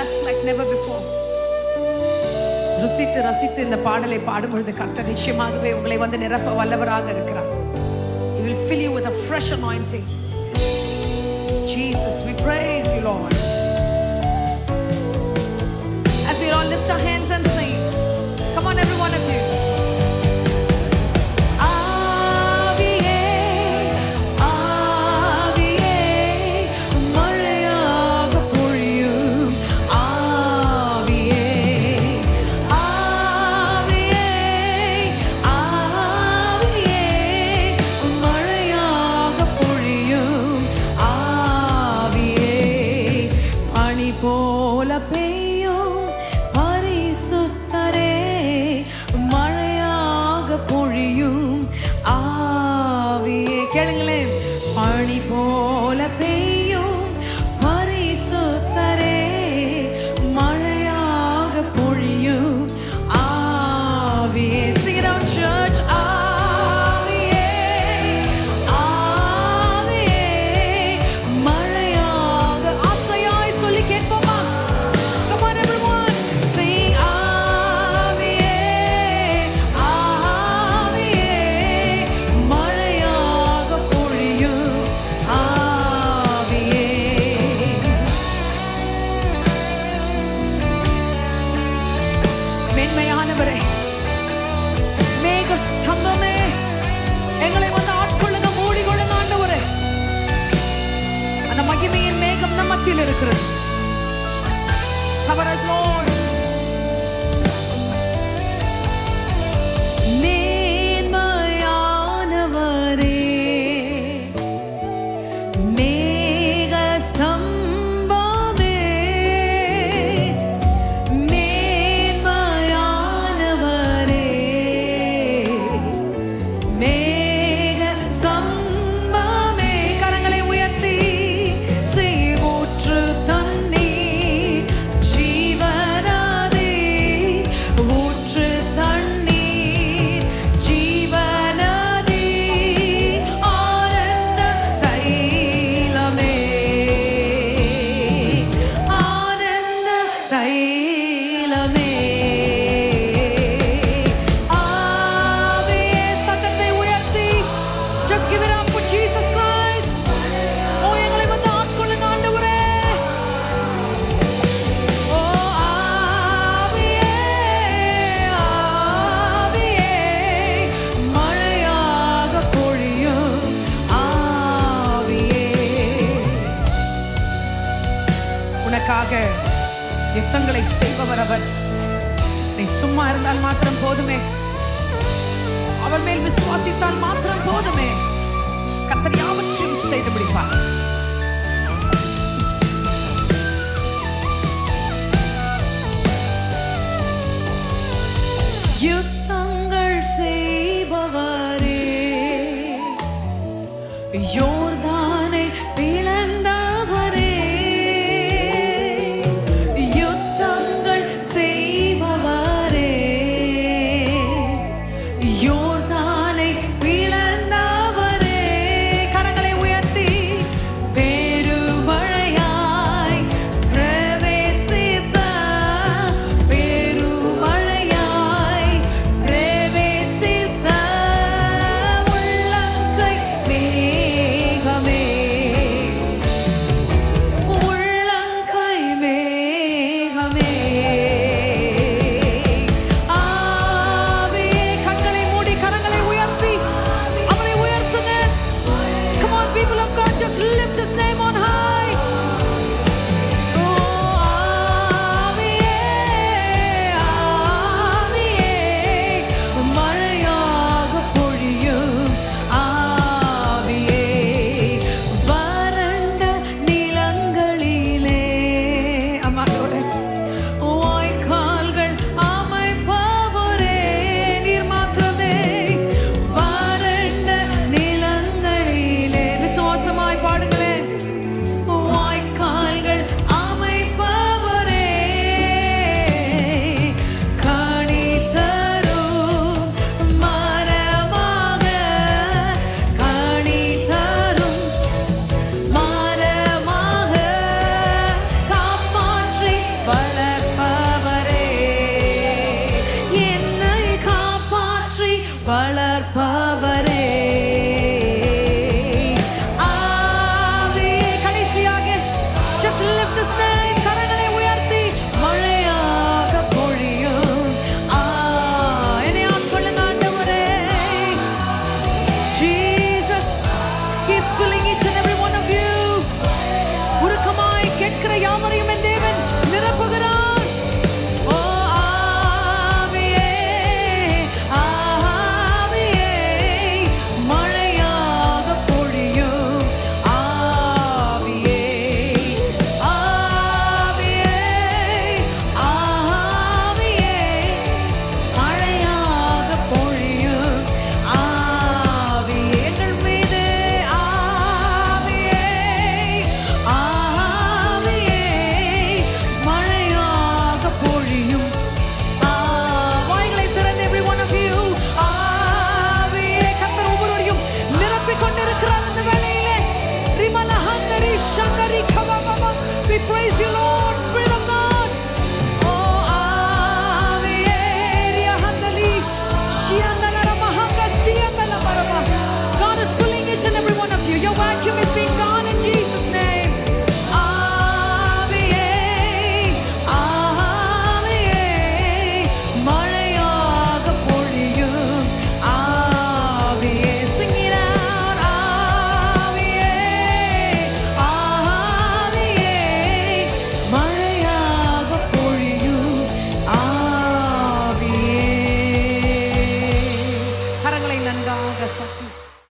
us like never before. ருசித்து ரசித்து இந்த பாடலை பாடும்பொழுது கர்த்தர் நிச்சயமாகவே உங்களை வந்து நிரப்ப வல்லவராக இருக்கிறார். He will fill you with a fresh anointing. Jesus, we praise you, Lord. As we all lift our hands and sing, come on, every one of you. கேளுங்களேன், பனி போல பெய்யும் பரிசுத்தரே, மழையாக பொழியும் ஆவியே. Sing it out, church. ஆவியே, ஆவியே, மழையாக. ஆசையாய் சொல்லி கேட்போமா? Come on everyone, sing ஆவியே, ஆவியே, மேன்மையானவரே, மேக ஸ்தம்பமே, எங்களை வந்து ஆட்கொள்ளுங்க, மூடிக்கொள்ளுங்க ஆண்டவரே. அந்த மகிமையின் மேகம் நம் மத்தியில் இருக்கிறது. Cover us, Lord. மேன்மையானவரே, மேக ஸ்தம்பமே, உனக்காக யுத்தங்களை செய்பவர் அவர். நீ சும்மா இருந்தால் மாத்திரம் போதுமே, அவர் மேல் விசுவாசித்தால் மாத்திரம் போதுமே, கர்த்தர் யாவற்றையும் செய்து முடிப்பார். யுத்தங்கள் செய்பவரே, யோர்தானை பிளந்தவரே, யுத்தங்கள் செய்பவரே, யோர்தானை பிளந்தவரே, கரங்களை உயர்த்தி பல